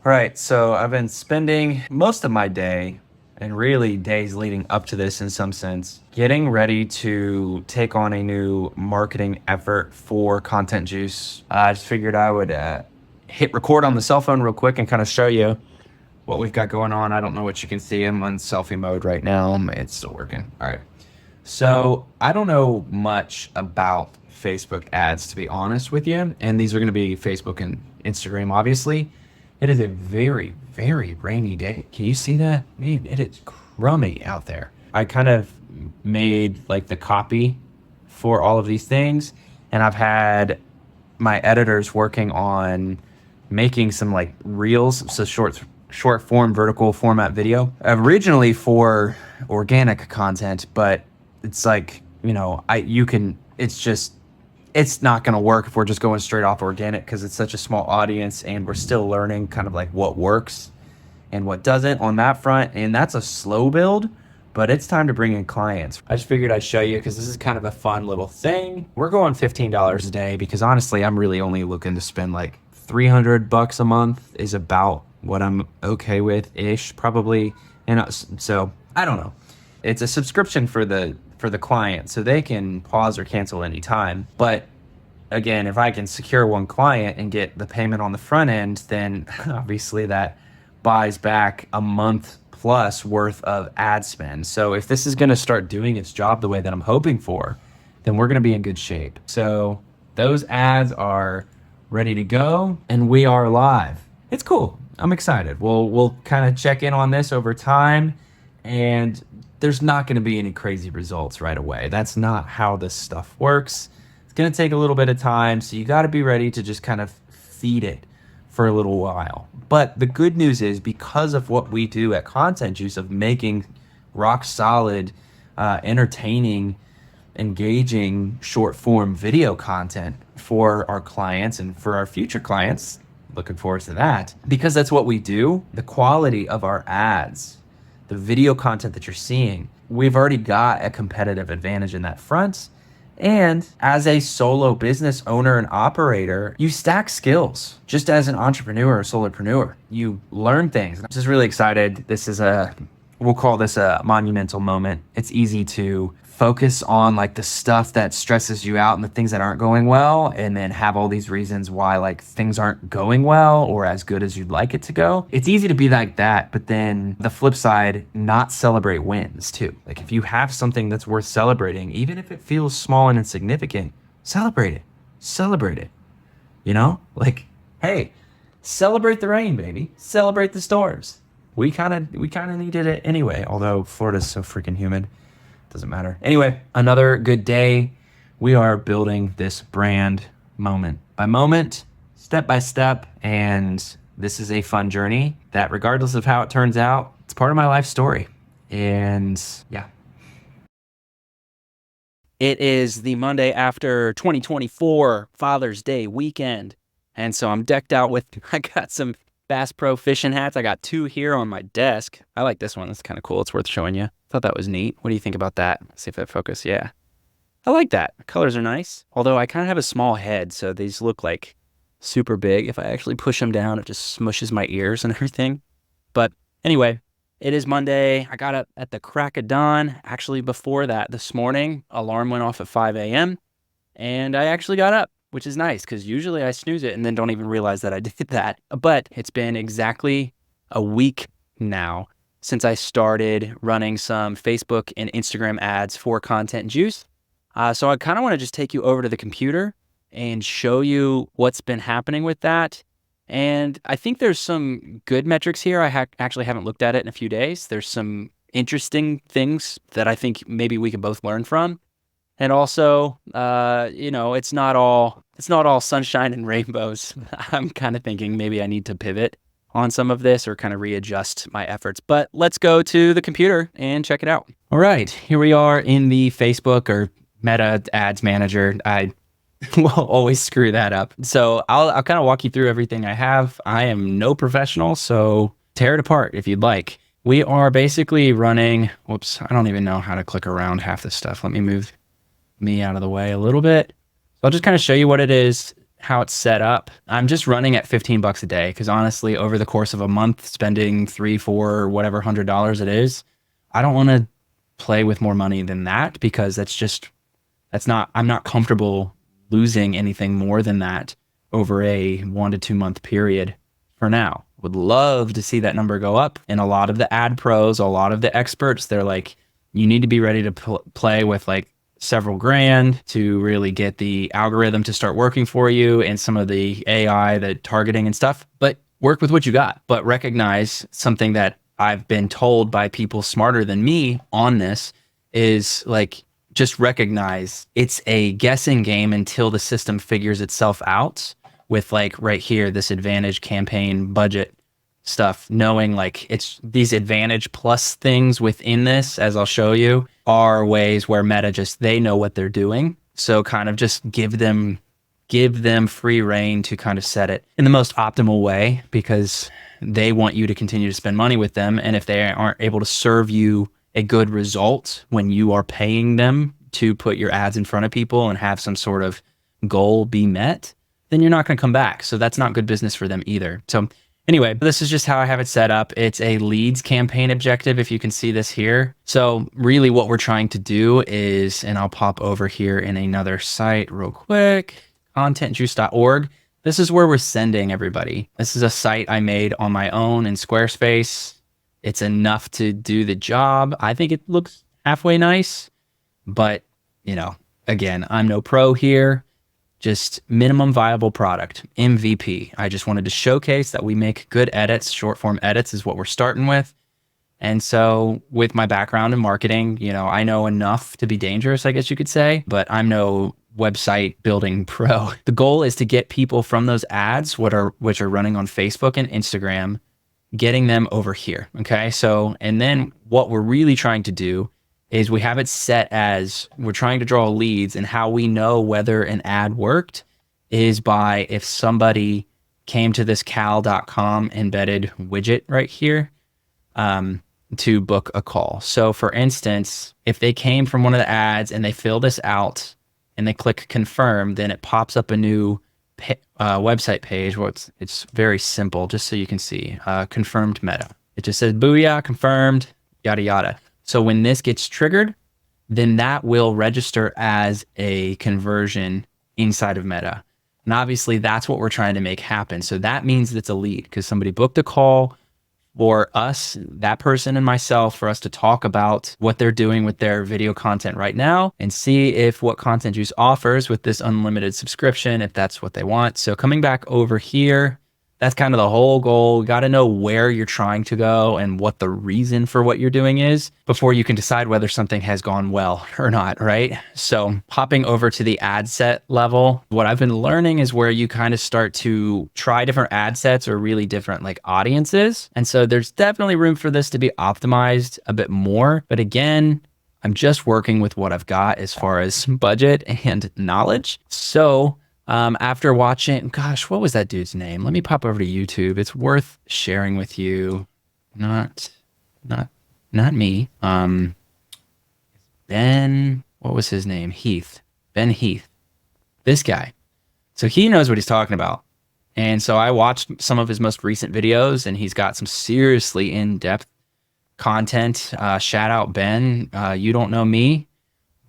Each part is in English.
All right, so I've been spending most of my day, and really days leading up to this in some sense, getting ready to take on a new marketing effort for Content Juice. I just figured I would hit record on the cell phone real quick and kind of show you what we've got going on. I don't know what you can see. I'm on selfie mode right now. It's still working. All right. So I don't know much about Facebook ads, to be honest with you. And these are going to be Facebook and Instagram, obviously. It is a very, very rainy day. Can you see that? Man, it is crummy out there. I kind of made like the copy for all of these things, and I've had my editors working on making some like reels, so short form vertical format video, originally for organic content, but it's like, it's not going to work if we're just going straight off organic because it's such a small audience and we're still learning kind of like what works and what doesn't on that front. And that's a slow build, but it's time to bring in clients. I just figured I'd show you because this is kind of a fun little thing. We're going $15 a day because honestly, I'm really only looking to spend like $300 a month is about what I'm okay with ish, probably. And so I don't know. It's a subscription for the client, so they can pause or cancel anytime. But again, if I can secure one client and get the payment on the front end, then obviously that buys back a month plus worth of ad spend. So if this is going to start doing its job the way that I'm hoping for, then we're going to be in good shape. So those ads are ready to go and we are live. It's cool. I'm excited. We'll kind of check in on this over time, and there's not going to be any crazy results right away. That's not how this stuff works. It's going to take a little bit of time, so you got to be ready to just kind of feed it for a little while. But the good news is, because of what we do at Content Juice of making rock solid, entertaining, engaging short form video content for our clients and for our future clients, looking forward to that. Because that's what we do, the quality of our ads, the video content that you're seeing, we've already got a competitive advantage in that front. And as a solo business owner and operator, you stack skills. Just as an entrepreneur or solopreneur, you learn things. I'm just really excited. We'll call this a monumental moment. It's easy to focus on like the stuff that stresses you out and the things that aren't going well, and then have all these reasons why like things aren't going well or as good as you'd like it to go. It's easy to be like that, but then the flip side, not celebrate wins too. Like if you have something that's worth celebrating, even if it feels small and insignificant, celebrate it. Celebrate it. Like, hey, celebrate the rain, baby. Celebrate the storms. We kind of needed it anyway, although Florida's so freaking humid. Doesn't matter. Anyway, another good day. We are building this brand moment by moment, step by step, and this is a fun journey that regardless of how it turns out, it's part of my life story. And yeah. It is the Monday after 2024 Father's Day weekend. And so I'm decked out with, I got some Bass Pro fishing hats. I got two here on my desk. I like this one. It's kind of cool. It's worth showing you. Thought that was neat. What do you think about that? See if that focus. Yeah. I like that. The colors are nice. Although I kind of have a small head, so these look like super big. If I actually push them down, it just smushes my ears and everything. But anyway, it is Monday. I got up at the crack of dawn. Actually, before that, this morning, alarm went off at 5 a.m. and I actually got up, which is nice because usually I snooze it and then don't even realize that I did that. But it's been exactly a week now since I started running some Facebook and Instagram ads for Content Juice. So I kind of want to just take you over to the computer and show you what's been happening with that. And I think there's some good metrics here. I actually haven't looked at it in a few days. There's some interesting things that I think maybe we can both learn from. And also, it's not all sunshine and rainbows. I'm kind of thinking maybe I need to pivot on some of this or kind of readjust my efforts. But let's go to the computer and check it out. All right, here we are in the Facebook or Meta Ads Manager. I will always screw that up. So I'll kind of walk you through everything I have. I am no professional, so tear it apart if you'd like. We are basically running, whoops, I don't even know how to click around half this stuff. Let me move me out of the way a little bit. So I'll just kind of show you what it is. how it's set up. I'm just running at 15 bucks a day because honestly, over the course of a month, spending three, four, whatever $100 it is, I don't want to play with more money than that because I'm not comfortable losing anything more than that over a 1 to 2 month period for now. Would love to see that number go up. And a lot of the ad pros, a lot of the experts, they're like, you need to be ready to play with like several grand to really get the algorithm to start working for you and some of the AI, the targeting and stuff. But work with what you got. But recognize something that I've been told by people smarter than me on this is like, just recognize it's a guessing game until the system figures itself out with like right here, this advantage campaign budget stuff, knowing like it's these advantage plus things within this, as I'll show you, are ways where Meta just, they know what they're doing. So kind of just give them free reign to kind of set it in the most optimal way because they want you to continue to spend money with them. And if they aren't able to serve you a good result when you are paying them to put your ads in front of people and have some sort of goal be met, then you're not going to come back. So that's not good business for them either. So anyway, this is just how I have it set up. It's a leads campaign objective, if you can see this here. So really what we're trying to do is, and I'll pop over here in another site real quick, contentjuice.org. This is where we're sending everybody. This is a site I made on my own in Squarespace. It's enough to do the job. I think it looks halfway nice, but you know, again, I'm no pro here. Just minimum viable product, MVP. I just wanted to showcase that we make good edits. Short form edits is what we're starting with. And so with my background in marketing, you know, I know enough to be dangerous, I guess you could say, but I'm no website building pro. The goal is to get people from those ads, which are running on Facebook and Instagram, getting them over here. Okay. So, and then what we're really trying to do is we have it set as we're trying to draw leads, and how we know whether an ad worked is by if somebody came to this cal.com embedded widget right here to book a call. So for instance, if they came from one of the ads and they fill this out and they click confirm, then it pops up a new website page. Well, it's very simple, just so you can see. Confirmed Meta. It just says booyah, confirmed, yada yada. So when this gets triggered, then that will register as a conversion inside of Meta. And obviously that's what we're trying to make happen. So that means that it's a lead because somebody booked a call for us, that person and myself, for us to talk about what they're doing with their video content right now and see if what Content Juice offers with this unlimited subscription, if that's what they want. So coming back over here, that's kind of the whole goal. You got to know where you're trying to go and what the reason for what you're doing is before you can decide whether something has gone well or not, right? So hopping over to the ad set level, what I've been learning is where you kind of start to try different ad sets or really different like audiences. And so there's definitely room for this to be optimized a bit more. But again, I'm just working with what I've got as far as budget and knowledge. So after watching, gosh, what was that dude's name? Let me pop over to YouTube. It's worth sharing with you. Not me. Ben, what was his name? Heath. Ben Heath. This guy. So he knows what he's talking about. And so I watched some of his most recent videos, and he's got some seriously in-depth content. Shout out, Ben. You don't know me,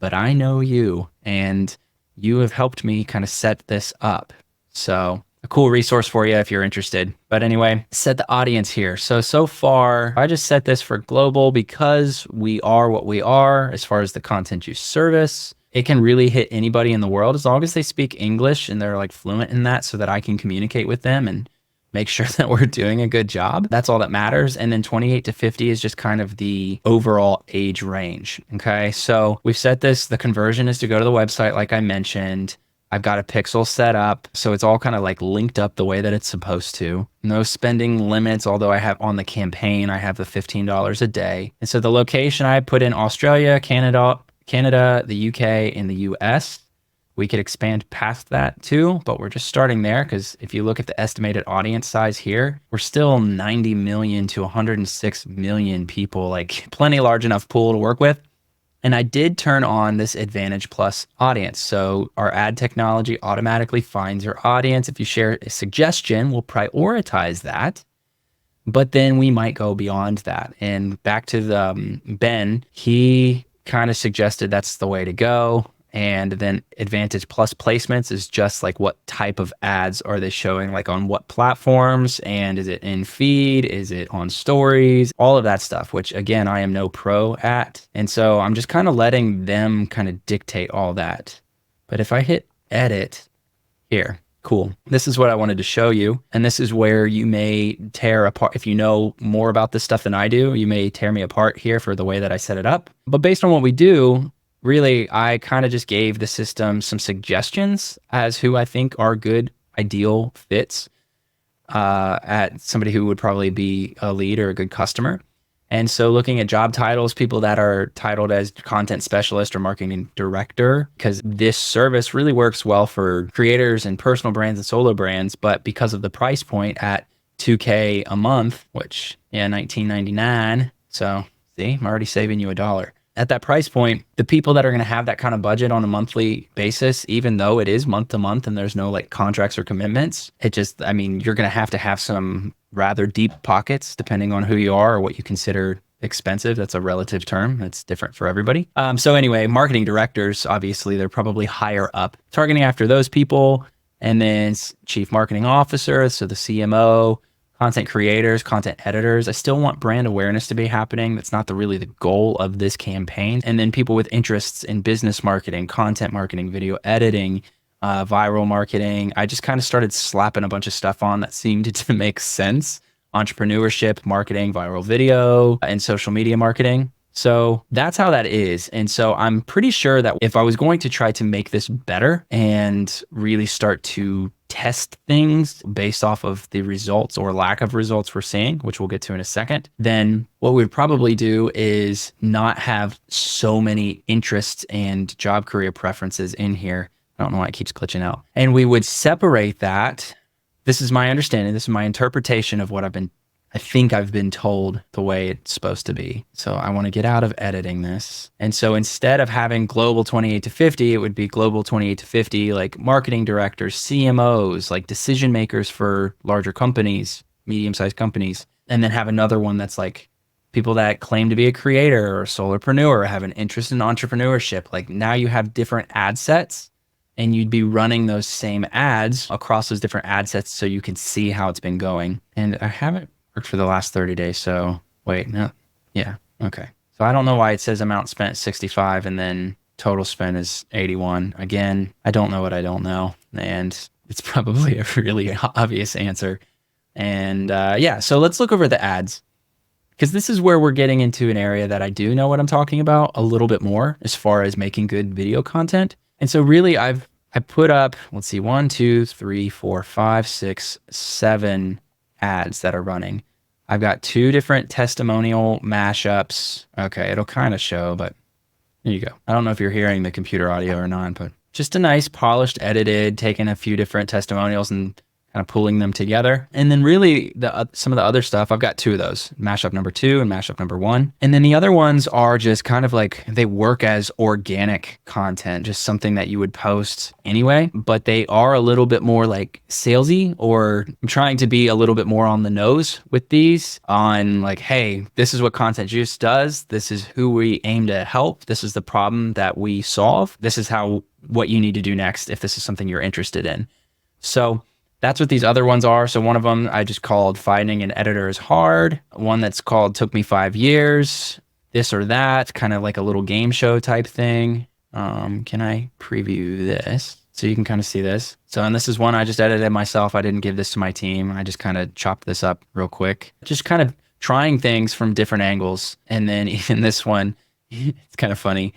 but I know you. And you have helped me kind of set this up. So a cool resource for you if you're interested. But anyway, set the audience here. So far, I just set this for global because we are what we are as far as the Content Juice service. It can really hit anybody in the world as long as they speak English and they're like fluent in that so that I can communicate with them and make sure that we're doing a good job. That's all that matters. And then 28 to 50 is just kind of the overall age range. Okay. So we've set this, the conversion is to go to the website, like I mentioned. I've got a pixel set up. So it's all kind of like linked up the way that it's supposed to. No spending limits, although I have on the campaign, I have the $15 a day. And so the location I put in Australia, Canada, the UK, and the US. We could expand past that too, but we're just starting there because if you look at the estimated audience size here, we're still 90 million to 106 million people, like plenty large enough pool to work with. And I did turn on this Advantage Plus audience. So our ad technology automatically finds your audience. If you share a suggestion, we'll prioritize that. But then we might go beyond that. And back to the Ben, he kind of suggested that's the way to go. And then Advantage Plus placements is just like what type of ads are they showing, like on what platforms, and is it in feed, is it on stories, all of that stuff, which again, I am no pro at. And so I'm just kind of letting them kind of dictate all that. But if I hit edit here, cool. This is what I wanted to show you. And this is where you may tear apart. If you know more about this stuff than I do, you may tear me apart here for the way that I set it up. But based on what we do, really, I kind of just gave the system some suggestions as who I think are good, ideal fits at somebody who would probably be a lead or a good customer. And so looking at job titles, people that are titled as content specialist or marketing director, because this service really works well for creators and personal brands and solo brands. But because of the price point at $2K a month, which, yeah, $19.99. So see, I'm already saving you $1. At that price point, the people that are going to have that kind of budget on a monthly basis, even though it is month to month and there's no like contracts or commitments, it just, I mean, you're going to have some rather deep pockets depending on who you are or what you consider expensive. That's a relative term. That's different for everybody. So anyway, marketing directors, obviously, they're probably higher up, targeting after those people. And then chief marketing officer, so the CMO, content creators, content editors. I still want brand awareness to be happening. That's not really the goal of this campaign. And then people with interests in business marketing, content marketing, video editing, viral marketing. I just kind of started slapping a bunch of stuff on that seemed to make sense. Entrepreneurship, marketing, viral video, and social media marketing. So that's how that is. And so I'm pretty sure that if I was going to try to make this better and really start to test things based off of the results or lack of results we're seeing, which we'll get to in a second, then what we'd probably do is not have so many interests and job career preferences in here. I don't know why it keeps glitching out. And we would separate that. This is my understanding. This is my interpretation of what I think I've been told the way it's supposed to be. So I want to get out of editing this. And so instead of having global 28 to 50, it would be global 28 to 50, like marketing directors, CMOs, like decision makers for larger companies, medium-sized companies. And then have another one that's like people that claim to be a creator or a solopreneur or have an interest in entrepreneurship. Like now you have different ad sets and you'd be running those same ads across those different ad sets so you can see how it's been going. And I haven't worked for the last 30 days. So wait, no. Yeah. Okay. So I don't know why it says amount spent 65 and then total spent is 81. Again, I don't know what I don't know. And it's probably a really obvious answer. And yeah, so let's look over the ads because this is where we're getting into an area that I do know what I'm talking about a little bit more as far as making good video content. And so really I put up, let's see, 1, 2, 3, 4, 5, 6, 7 ads that are running. I've got 2 different testimonial mashups. Okay, it'll kind of show, but there you go. I don't know if you're hearing the computer audio or not, but just a nice polished, edited, taking a few different testimonials and kind of pulling them together. And then really some of the other stuff, I've got 2 of those, mashup number 2 and mashup number 1. And then the other ones are just kind of like, they work as organic content, just something that you would post anyway, but they are a little bit more like salesy, or I'm trying to be a little bit more on the nose with these on like, hey, this is what Content Juice does. This is who we aim to help. This is the problem that we solve. This is what you need to do next if this is something you're interested in. So that's what these other ones are. So one of them I just called Finding an Editor is Hard. One that's called Took Me 5 Years, this or that, kind of like a little game show type thing. Can I preview this? So you can kind of see this. So, and this is one I just edited myself. I didn't give this to my team. I just kind of chopped this up real quick. Just kind of trying things from different angles. And then even this one, it's kind of funny.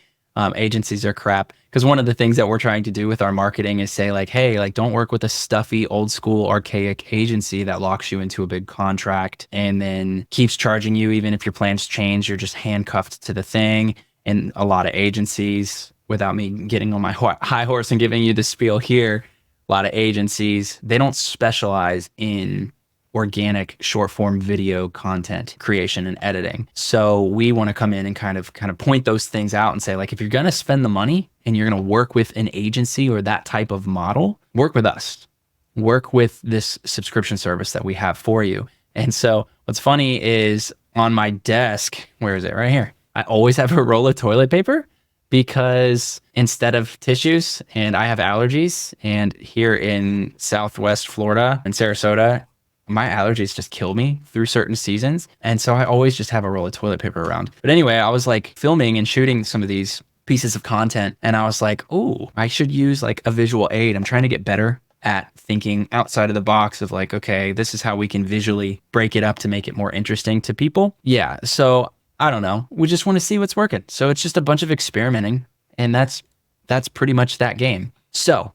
Agencies are crap. Because one of the things that we're trying to do with our marketing is say like, hey, like don't work with a stuffy, old school, archaic agency that locks you into a big contract and then keeps charging you even if your plans change. You're just handcuffed to the thing. And a lot of agencies, without me getting on my high horse and giving you the spiel here, a lot of agencies, they don't specialize in organic short form video content creation and editing. So we want to come in and kind of point those things out and say, like, if you're going to spend the money and you're going to work with an agency or that type of model, work with us. Work with this subscription service that we have for you. And so what's funny is on my desk, where is it? Right here. I always have a roll of toilet paper because instead of tissues, and I have allergies, and here in Southwest Florida and Sarasota, my allergies just kill me through certain seasons. And so I always just have a roll of toilet paper around. But anyway, I was like filming and shooting some of these pieces of content, and I was like, oh, I should use like a visual aid. I'm trying to get better at thinking outside of the box of like, okay, this is how we can visually break it up to make it more interesting to people. Yeah. So I don't know. We just want to see what's working. So it's just a bunch of experimenting, and that's pretty much that game. So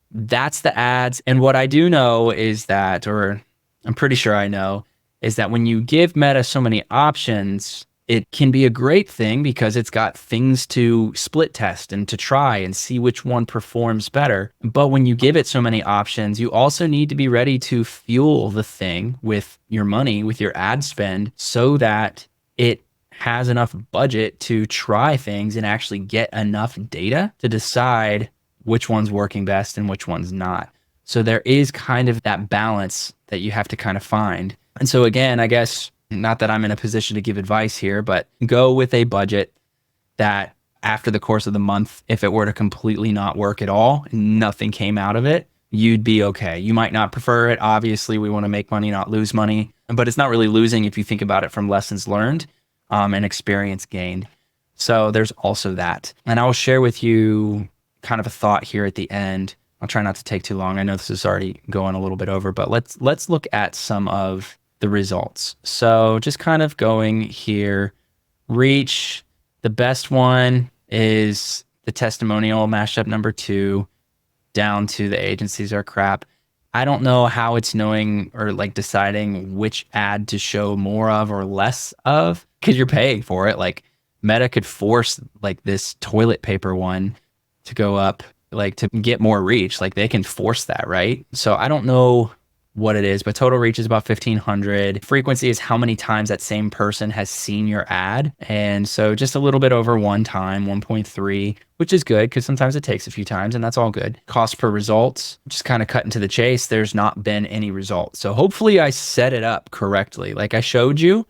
that's the ads. And what I do know is that, or I'm pretty sure I know, is that when you give Meta so many options, it can be a great thing because it's got things to split test and to try and see which one performs better. But when you give it so many options, you also need to be ready to fuel the thing with your money, with your ad spend, so that it has enough budget to try things and actually get enough data to decide which one's working best and which one's not. So there is kind of that balance that you have to kind of find. And so again, I guess, not that I'm in a position to give advice here, but go with a budget that after the course of the month, if it were to completely not work at all, nothing came out of it, you'd be okay. You might not prefer it. Obviously, we want to make money, not lose money, but it's not really losing if you think about it from lessons learned and experience gained. So there's also that. And I will share with you kind of a thought here at the end. I'll try not to take too long. I know this is already going a little bit over, but let's look at some of the results. So just kind of going here, reach, the best one is the testimonial mashup number 2, down to the agencies are crap. I don't know how it's knowing or like deciding which ad to show more of or less of, because you're paying for it. Like Meta could force like this toilet paper one to go up, like to get more reach. Like they can force that, right? So I don't know what it is, but total reach is about 1,500. Frequency is how many times that same person has seen your ad. And so just a little bit over 1 time, 1.3, which is good because sometimes it takes a few times and that's all good. Cost per results, just kind of cutting to the chase. There's not been any results. So hopefully I set it up correctly. Like I showed you,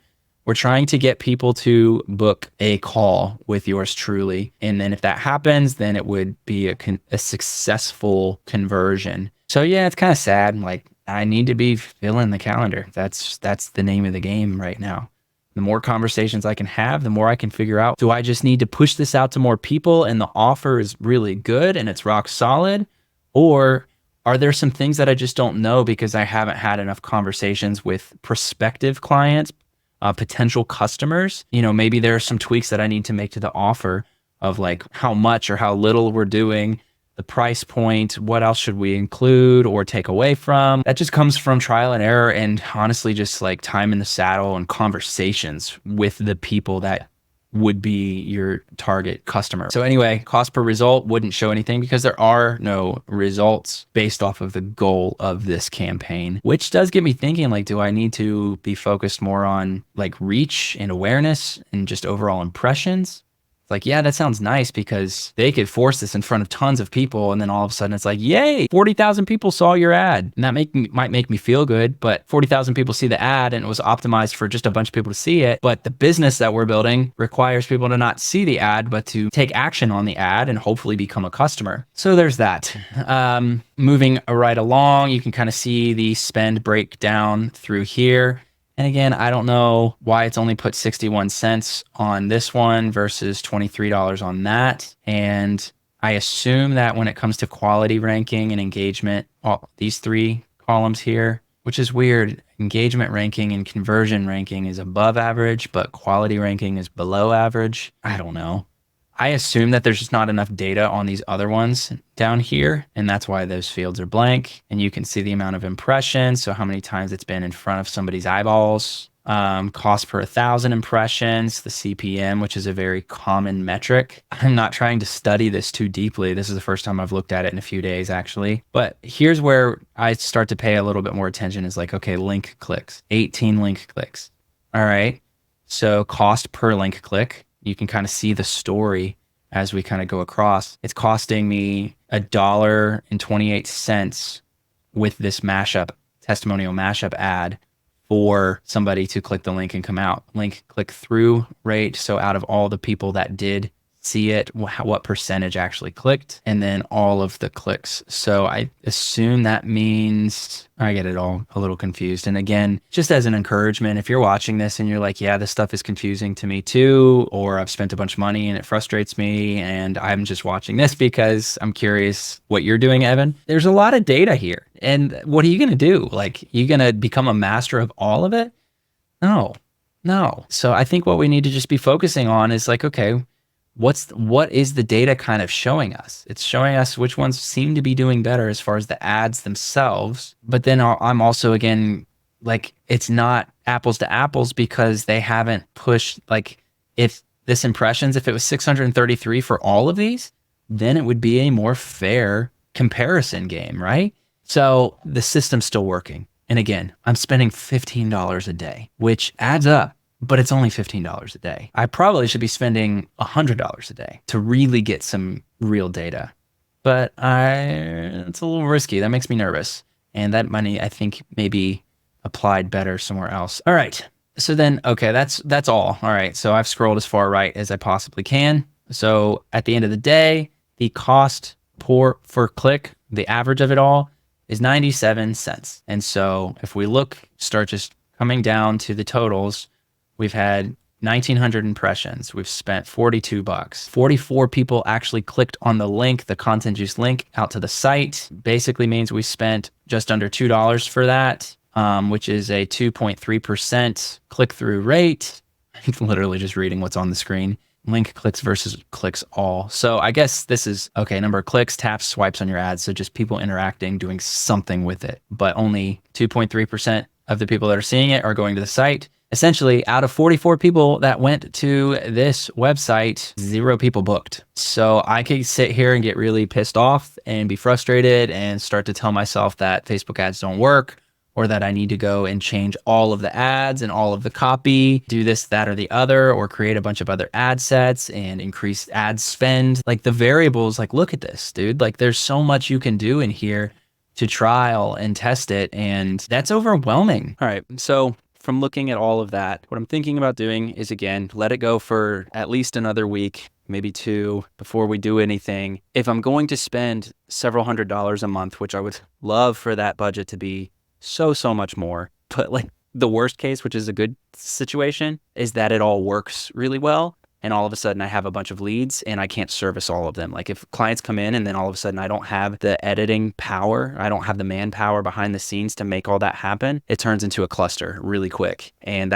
we're trying to get people to book a call with yours truly. And then if that happens, then it would be a successful conversion. So yeah, it's kind of sad. Like I need to be filling the calendar. That's the name of the game right now. The more conversations I can have, the more I can figure out, do I just need to push this out to more people and the offer is really good and it's rock solid? Or are there some things that I just don't know because I haven't had enough conversations with prospective clients, potential customers? You know, maybe there are some tweaks that I need to make to the offer of like how much or how little we're doing, the price point, what else should we include or take away from. That just comes from trial and error and honestly just like time in the saddle and conversations with the people that would be your target customer. So anyway, cost per result wouldn't show anything because there are no results based off of the goal of this campaign, which does get me thinking, like, do I need to be focused more on like reach and awareness and just overall impressions? Like, yeah, that sounds nice because they could force this in front of tons of people. And then all of a sudden it's like, yay, 40,000 people saw your ad. And that might make me feel good, but 40,000 people see the ad and it was optimized for just a bunch of people to see it. But the business that we're building requires people to not see the ad, but to take action on the ad and hopefully become a customer. So there's that. Moving right along, you can kind of see the spend breakdown through here. And again, I don't know why it's only put 61 cents on this one versus $23 on that. And I assume that when it comes to quality ranking and engagement, these 3 columns here, which is weird, engagement ranking and conversion ranking is above average, but quality ranking is below average. I don't know. I assume that there's just not enough data on these other ones down here, and that's why those fields are blank. And you can see the amount of impressions, so how many times it's been in front of somebody's eyeballs. Cost per 1,000 impressions, the CPM, which is a very common metric. I'm not trying to study this too deeply. This is the first time I've looked at it in a few days, actually. But here's where I start to pay a little bit more attention is like, okay, link clicks, 18 link clicks. All right. So cost per link click, you can kind of see the story as we kind of go across. It's costing me $1.28 with this mashup, testimonial mashup ad for somebody to click the link and come out. Link click through rate. So out of all the people that did see it, what percentage actually clicked, and then all of the clicks. So I assume that means I get it all a little confused. And again, just as an encouragement, if you're watching this and you're like, yeah, this stuff is confusing to me too, or I've spent a bunch of money and it frustrates me and I'm just watching this because I'm curious what you're doing, Evan. There's a lot of data here. And what are you going to do? Like, you going to become a master of all of it? No, no. So I think what we need to just be focusing on is like, okay, what is the data kind of showing us? It's showing us which ones seem to be doing better as far as the ads themselves. But then I'm also, again, like, it's not apples to apples because they haven't pushed, like, if this impressions, if it was 633 for all of these, then it would be a more fair comparison game, right? So the system's still working. And again, I'm spending $15 a day, which adds up, but it's only $15 a day. I probably should be spending $100 a day to really get some real data. But it's a little risky. That makes me nervous. And that money, I think, maybe applied better somewhere else. All right. So then, okay, that's all. All right. So I've scrolled as far right as I possibly can. So at the end of the day, the cost per click, the average of it all, is 97 cents. And so if we start just coming down to the totals, we've had 1,900 impressions. We've spent $42. 44 people actually clicked on the link, the Content Juice link out to the site. Basically means we spent just under $2 for that, which is a 2.3% click-through rate. I'm literally just reading what's on the screen. Link clicks versus clicks all. So I guess this is, okay, number of clicks, taps, swipes on your ads. So just people interacting, doing something with it. But only 2.3% of the people that are seeing it are going to the site. Essentially, out of 44 people that went to this website, 0 people booked. So I could sit here and get really pissed off and be frustrated and start to tell myself that Facebook ads don't work, or that I need to go and change all of the ads and all of the copy, do this, that, or the other, or create a bunch of other ad sets and increase ad spend. Like, the variables, like, look at this, dude. Like, there's so much you can do in here to trial and test it, and that's overwhelming. All right, so from looking at all of that, what I'm thinking about doing is, again, let it go for at least another week, maybe 2, before we do anything. If I'm going to spend several $100s a month, which I would love for that budget to be so much more, but like, the worst case, which is a good situation, is that it all works really well, and all of a sudden I have a bunch of leads and I can't service all of them. Like, if clients come in and then all of a sudden I don't have the editing power, I don't have the manpower behind the scenes to make all that happen, it turns into a cluster really quick. And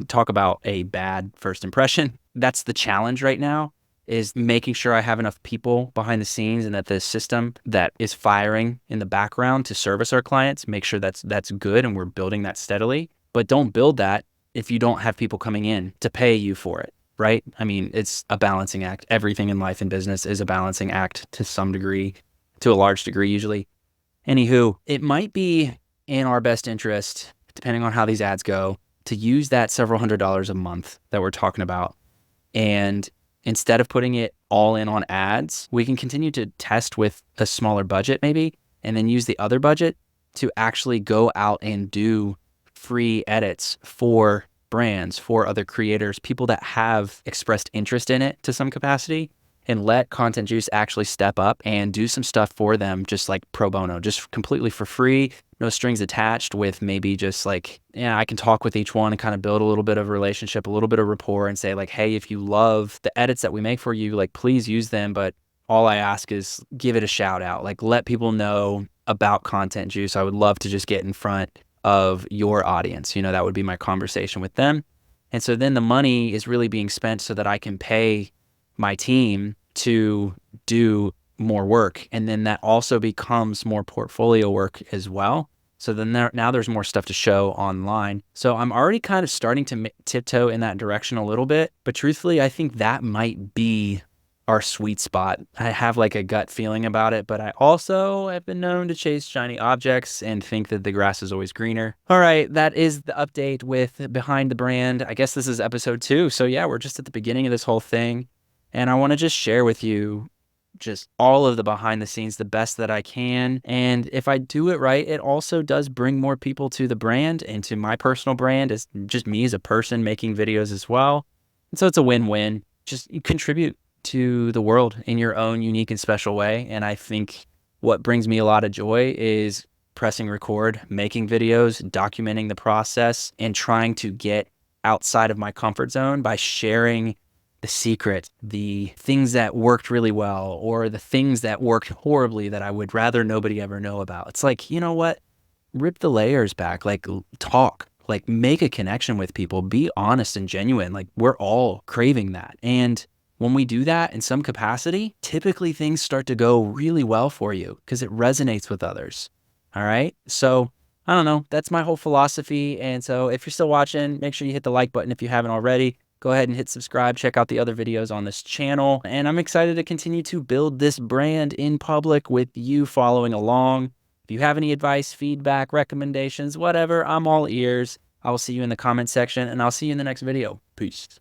talk about a bad first impression. That's the challenge right now, is making sure I have enough people behind the scenes and that the system that is firing in the background to service our clients, make sure that's good and we're building that steadily. But don't build that if you don't have people coming in to pay you for it, right? I mean, it's a balancing act. Everything in life and business is a balancing act to some degree, to a large degree usually. Anywho, it might be in our best interest, depending on how these ads go, to use that several $100s a month that we're talking about, and instead of putting it all in on ads, we can continue to test with a smaller budget maybe, and then use the other budget to actually go out and do free edits for brands, for other creators, people that have expressed interest in it to some capacity, and let Content Juice actually step up and do some stuff for them, just like pro bono, just completely for free, no strings attached, with maybe just like, yeah, I can talk with each one and kind of build a little bit of a relationship, a little bit of rapport, and say like, hey, if you love the edits that we make for you, like, please use them. But all I ask is give it a shout out, like, let people know about Content Juice. I would love to just get in front of your audience. You know, that would be my conversation with them. And so then the money is really being spent so that I can pay my team to do more work. And then that also becomes more portfolio work as well. So then now there's more stuff to show online. So I'm already kind of starting to tiptoe in that direction a little bit. But truthfully, I think that might be our sweet spot. I have like a gut feeling about it, but I also have been known to chase shiny objects and think that the grass is always greener. All right, that is the update with Behind the Brand. I guess this is episode 2. So yeah, we're just at the beginning of this whole thing. And I want to just share with you just all of the behind the scenes the best that I can. And if I do it right, it also does bring more people to the brand and to my personal brand as just me as a person making videos as well. And so it's a win-win. Just you contribute to the world in your own unique and special way. And I think what brings me a lot of joy is pressing record, making videos, documenting the process, and trying to get outside of my comfort zone by sharing the secret, the things that worked really well, or the things that worked horribly that I would rather nobody ever know about. It's like, you know what? Rip the layers back, like talk, like make a connection with people, be honest and genuine. Like we're all craving that. And when we do that in some capacity, typically things start to go really well for you because it resonates with others. All right. So I don't know. That's my whole philosophy. And so if you're still watching, make sure you hit the like button if you haven't already. Go ahead and hit subscribe, check out the other videos on this channel. And I'm excited to continue to build this brand in public with you following along. If you have any advice, feedback, recommendations, whatever, I'm all ears. I will see you in the comment section and I'll see you in the next video. Peace.